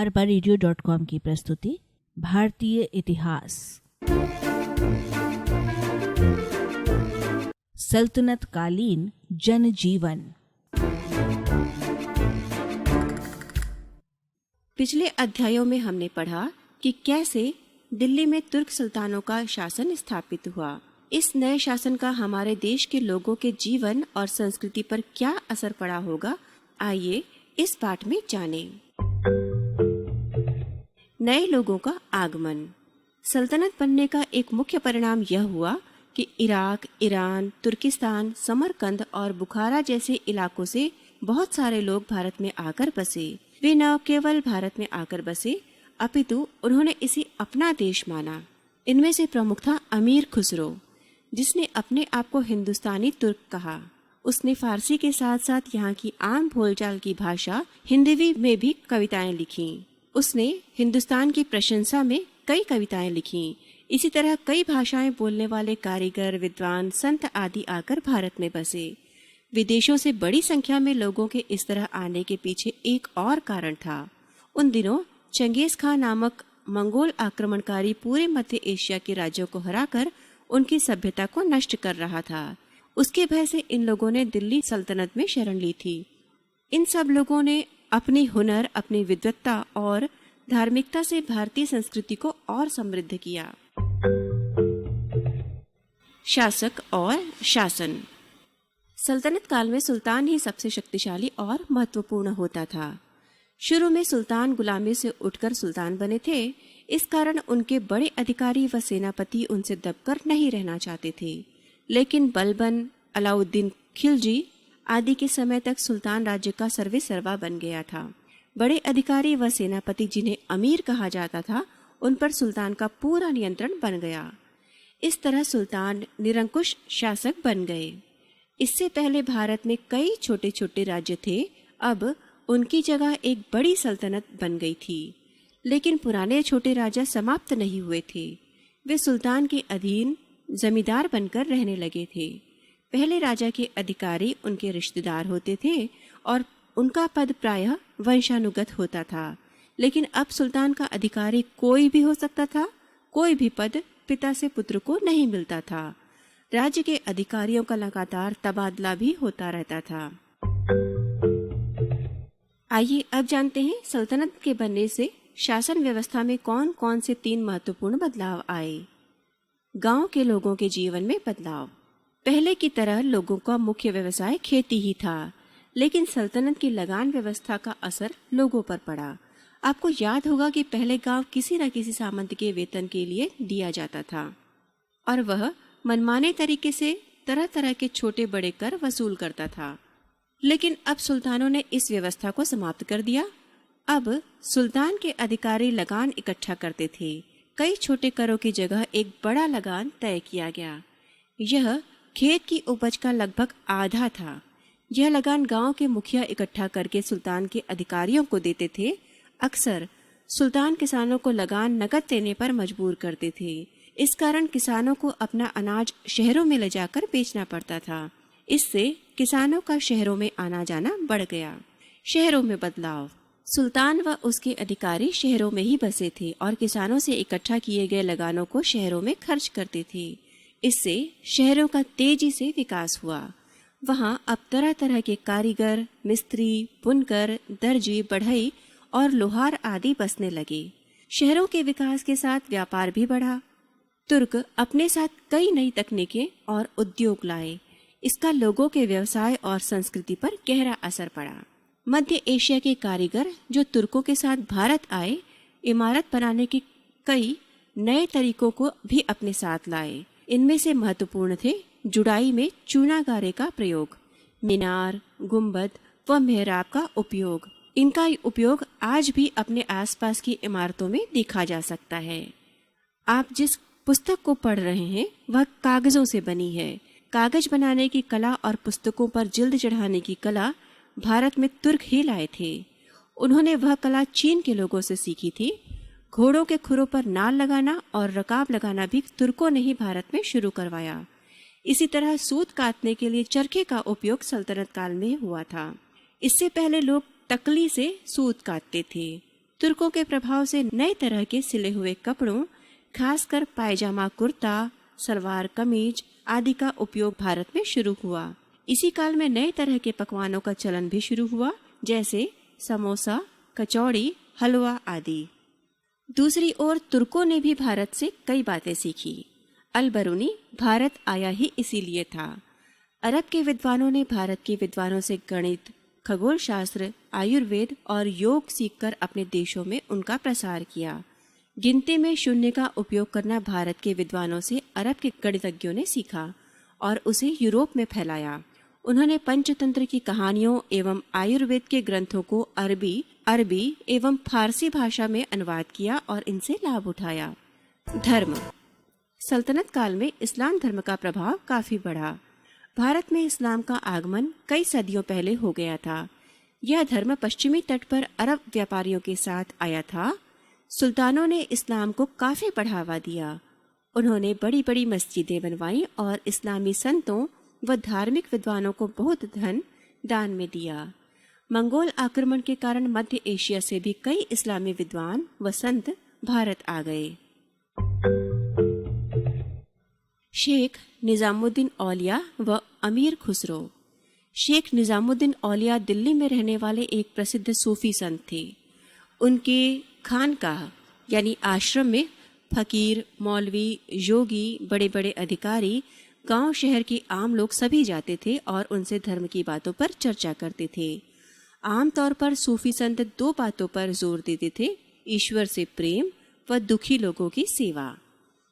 arbareadio.com की प्रस्तुति भारतीय इतिहास। सल्तनत कालीन जनजीवन। पिछले अध्यायों में हमने पढ़ा कि कैसे दिल्ली में तुर्क सुल्तानों का शासन स्थापित हुआ। इस नए शासन का हमारे देश के लोगों के जीवन और संस्कृति पर क्या असर पड़ा होगा, आइए इस पाठ में जानें। नए लोगों का आगमन। सल्तनत बनने का एक मुख्य परिणाम यह हुआ कि इराक, ईरान, तुर्किस्तान, समरकंद और बुखारा जैसे इलाकों से बहुत सारे लोग भारत में आकर बसे। वे न केवल भारत में आकर बसे, अपितु उन्होंने इसे अपना देश माना। इनमें से प्रमुख था अमीर खुसरो, जिसने अपने आप को हिंदुस्तानी तुर्क कहा। उसने फारसी के साथ साथ यहाँ की आम बोलचाल की भाषा हिंदवी में भी कविताएं लिखी। उसने हिंदुस्तान की प्रशंसा में कई कविताएं लिखी। इसी तरह कई भाषाएं बोलने वाले कारीगर, विद्वान, संत आदि आकर भारत में बसे। विदेशों से बड़ी संख्या में लोगों के इस तरह आने के पीछे एक और कारण था। उन दिनों चंगेज खान नामक मंगोल आक्रमणकारी पूरे मध्य एशिया के राज्यों को हराकर उनकी सभ्यता को नष्ट कर रहा था। उसके भय से इन लोगों ने दिल्ली सल्तनत में शरण ली थी। इन सब लोगों ने अपनी हुनर, अपनी विद्वत्ता और धार्मिकता से भारतीय संस्कृति को और समृद्ध किया। शासक और शासन। सल्तनत काल में सुल्तान ही सबसे शक्तिशाली और महत्वपूर्ण होता था। शुरू में सुल्तान गुलामी से उठकर सुल्तान बने थे। इस कारण उनके बड़े अधिकारी व सेनापति उनसे दबकर नहीं रहना चाहते थे। लेकिन बलबन, अलाउद्दीन खिलजी आदि के समय तक सुल्तान राज्य का सर्वेसर्वा बन गया था। बड़े अधिकारी व सेनापति, जिन्हें अमीर कहा जाता था, उन पर सुल्तान का पूरा नियंत्रण बन गया। इस तरह सुल्तान निरंकुश शासक बन गए। इससे पहले भारत में कई छोटे छोटे राज्य थे। अब उनकी जगह एक बड़ी सल्तनत बन गई थी। लेकिन पुराने छोटे राजा समाप्त नहीं हुए थे। वे सुल्तान के अधीन जमींदार बनकर रहने लगे थे। पहले राजा के अधिकारी उनके रिश्तेदार होते थे और उनका पद प्रायः वंशानुगत होता था। लेकिन अब सुल्तान का अधिकारी कोई भी हो सकता था। कोई भी पद पिता से पुत्र को नहीं मिलता था। राज्य के अधिकारियों का लगातार तबादला भी होता रहता था। आइए अब जानते हैं सल्तनत के बनने से शासन व्यवस्था में कौन कौन से 3 महत्वपूर्ण बदलाव आए। गांव के लोगों के जीवन में बदलाव। पहले की तरह लोगों का मुख्य व्यवसाय खेती ही था, लेकिन सल्तनत की लगान व्यवस्था का असर लोगों पर पड़ा। आपको याद होगा कि पहले गांव किसी न किसी सामंत के वेतन के लिए दिया जाता था और वह मनमाने तरीके से तरह तरह के छोटे बड़े कर वसूल करता था। लेकिन अब सुल्तानों ने इस व्यवस्था को समाप्त कर दिया। अब सुल्तान के अधिकारी लगान इकट्ठा करते थे। कई छोटे करों की जगह एक बड़ा लगान तय किया गया। यह खेत की उपज का लगभग आधा था। यह लगान गांव के मुखिया इकट्ठा करके सुल्तान के अधिकारियों को देते थे। अक्सर सुल्तान किसानों को लगान नकद देने पर मजबूर करते थे। इस कारण किसानों को अपना अनाज शहरों में ले जाकर बेचना पड़ता था। इससे किसानों का शहरों में आना जाना बढ़ गया। शहरों में बदलाव। सुल्तान व उसके अधिकारी शहरों में ही बसे थे और किसानों से इकट्ठा किए गए लगानों को शहरों में खर्च करते थे। इससे शहरों का तेजी से विकास हुआ। वहां अब तरह तरह के कारीगर, मिस्त्री, बुनकर, दर्जी, बढ़ई और लोहार आदि बसने लगे। शहरों के विकास के साथ व्यापार भी बढ़ा। तुर्क अपने साथ कई नई तकनीकें और उद्योग लाए। इसका लोगों के व्यवसाय और संस्कृति पर गहरा असर पड़ा। मध्य एशिया के कारीगर जो तुर्कों के साथ भारत आए, इमारत बनाने के कई नए तरीकों को भी अपने साथ लाए। इनमें से महत्वपूर्ण थे जुड़ाई में चूनागारे का प्रयोग, मीनार, गुंबद व मेहराब का उपयोग। इनका उपयोग आज भी अपने आसपास की इमारतों में देखा जा सकता है। आप जिस पुस्तक को पढ़ रहे हैं वह कागजों से बनी है। कागज बनाने की कला और पुस्तकों पर जिल्द चढ़ाने की कला भारत में तुर्क ही लाए थे। उन्होंने वह कला चीन के लोगों से सीखी थी। घोड़ों के खुरों पर नाल लगाना और रकाब लगाना भी तुर्कों ने ही भारत में शुरू करवाया। इसी तरह सूत काटने के लिए चरखे का उपयोग सल्तनत काल में हुआ था। इससे पहले लोग तकली से सूत काटते थे। तुर्कों के प्रभाव से नए तरह के सिले हुए कपड़ों, खासकर पायजामा कुर्ता, सलवार कमीज आदि का उपयोग भारत में शुरू हुआ। इसी काल में नए तरह के पकवानों का चलन भी शुरू हुआ, जैसे समोसा, कचौड़ी, हलवा आदि। दूसरी ओर तुर्कों ने भी भारत से कई बातें सीखी। अल-बरूनी भारत आया ही इसीलिए था। अरब के विद्वानों ने भारत के विद्वानों से गणित, खगोल शास्त्र, आयुर्वेद और योग सीखकर अपने देशों में उनका प्रसार किया। गिनती में शून्य का उपयोग करना भारत के विद्वानों से अरब के गणितज्ञों ने सीखा और उसे यूरोप में फैलाया। उन्होंने पंचतंत्र की कहानियों एवं आयुर्वेद के ग्रंथों को अरबी एवं फारसी भाषा में अनुवाद किया और इनसे लाभ उठाया। धर्म। सल्तनत काल में इस्लाम धर्म का प्रभाव काफी बढ़ा। भारत में इस्लाम का आगमन कई सदियों पहले हो गया था। यह धर्म पश्चिमी तट पर अरब व्यापारियों के साथ आया था। सुल्तानों ने इस्लाम को काफी बढ़ावा दिया। उन्होंने बड़ी बड़ी मस्जिदें बनवाई और इस्लामी संतों व धार्मिक विद्वानों को बहुत धन दान में दिया। मंगोल आक्रमण के कारण मध्य एशिया से भी कई इस्लामी विद्वान व संत भारत आ गए। शेख निजामुद्दीन औलिया व अमीर खुसरो। शेख निजामुद्दीन औलिया दिल्ली में रहने वाले एक प्रसिद्ध सूफी संत थे। उनके खानकाह यानी आश्रम में फकीर, मौलवी, योगी, बड़े बड़े अधिकारी, गांव शहर के आम लोग सभी जाते थे और उनसे धर्म की बातों पर चर्चा करते थे। आमतौर पर सूफी संत दो बातों पर जोर देते थे: ईश्वर से प्रेम व दुखी लोगों की सेवा।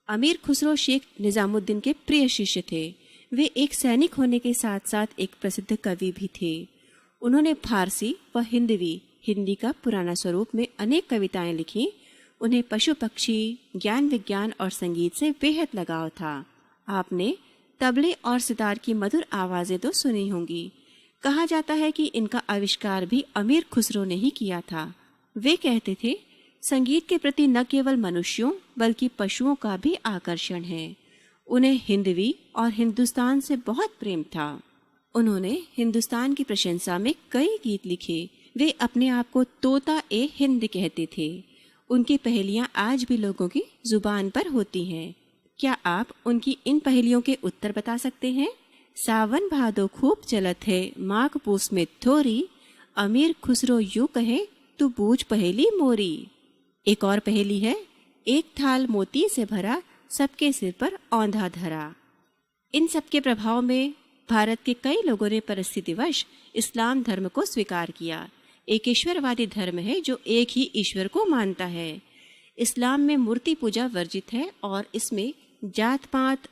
अमीर खुसरो शेख निजामुद्दीन के प्रिय शिष्य थे। वे एक सैनिक होने के साथ साथ एक प्रसिद्ध कवि भी थे। उन्होंने फारसी व हिंदी का पुराना स्वरूप में अनेक कविताएं लिखी। उन्हें पशु पक्षी, ज्ञान विज्ञान और संगीत से बेहद लगाव था। आपने तबले और सितार की मधुर आवाजें तो सुनी होंगी। कहा जाता है कि इनका आविष्कार भी अमीर खुसरो ने ही किया था। वे कहते थे, संगीत के प्रति न केवल मनुष्यों बल्कि पशुओं का भी आकर्षण है। उन्हें हिंदवी और हिंदुस्तान से बहुत प्रेम था। उन्होंने हिंदुस्तान की प्रशंसा में कई गीत लिखे। वे अपने आप को तोता ए हिंद कहते थे। उनकी पहेलियां आज भी लोगों की जुबान पर होती हैं। क्या आप उनकी इन पहेलियों के उत्तर बता सकते हैं? सावन भादो खूब चलत है, माघ पूस में थोरी, अमीर खुसरो यूं कहे, तू बूझ पहेली मोरी। एक और पहेली है, एक थाल मोती से भरा, सबके सिर पर औंधा धरा। इन सब के प्रभाव में भारत के कई लोगों ने परिस्थितिवश इस्लाम धर्म को स्वीकार किया। एक ईश्वरवादी धर्म है जो एक ही ईश्वर को मानता है। इस्लाम में मूर्ति पूजा वर्जित है और इसमें जात पात,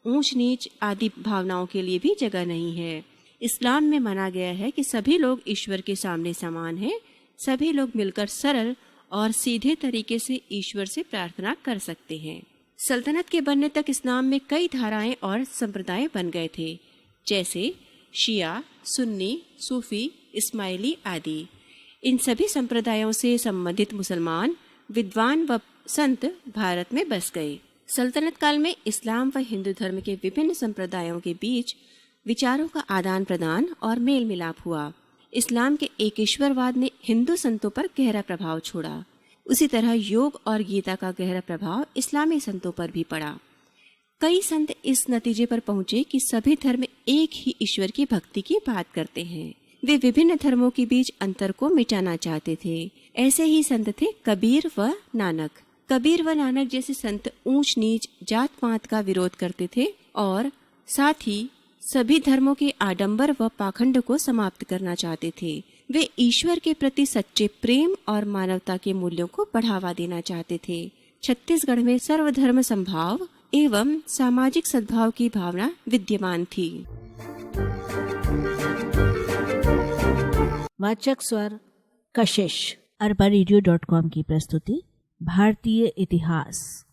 ऊंच नीच आदि भावनाओं के लिए भी जगह नहीं है। इस्लाम में माना गया है कि सभी लोग ईश्वर के सामने समान हैं। सभी लोग मिलकर सरल और सीधे तरीके से ईश्वर से प्रार्थना कर सकते हैं। सल्तनत के बनने तक इस्लाम में कई धाराएं और संप्रदाय बन गए थे, जैसे शिया, सुन्नी, सूफी, इस्माइली आदि। इन सभी संप्रदायों से संबंधित मुसलमान विद्वान व संत भारत में बस गए। सल्तनत काल में इस्लाम व हिंदू धर्म के विभिन्न संप्रदायों के बीच विचारों का आदान प्रदान और मेल मिलाप हुआ। इस्लाम के एक ईश्वरवाद ने हिंदू संतों पर गहरा प्रभाव छोड़ा। उसी तरह योग और गीता का गहरा प्रभाव इस्लामी संतों पर भी पड़ा। कई संत इस नतीजे पर पहुंचे कि सभी धर्म एक ही ईश्वर की भक्ति की बात करते हैं। वे विभिन्न धर्मों के बीच अंतर को मिटाना चाहते थे। ऐसे ही संत थे कबीर व नानक। कबीर व नानक जैसे संत ऊंच नीच, जात पात का विरोध करते थे और साथ ही सभी धर्मों के आडंबर व पाखंड को समाप्त करना चाहते थे। वे ईश्वर के प्रति सच्चे प्रेम और मानवता के मूल्यों को बढ़ावा देना चाहते थे। छत्तीसगढ़ में सर्वधर्म संभाव एवं सामाजिक सद्भाव की भावना विद्यमान थी। वाचक स्वर कशिश। अरबा रेडियो.com की प्रस्तुति भारतीय इतिहास।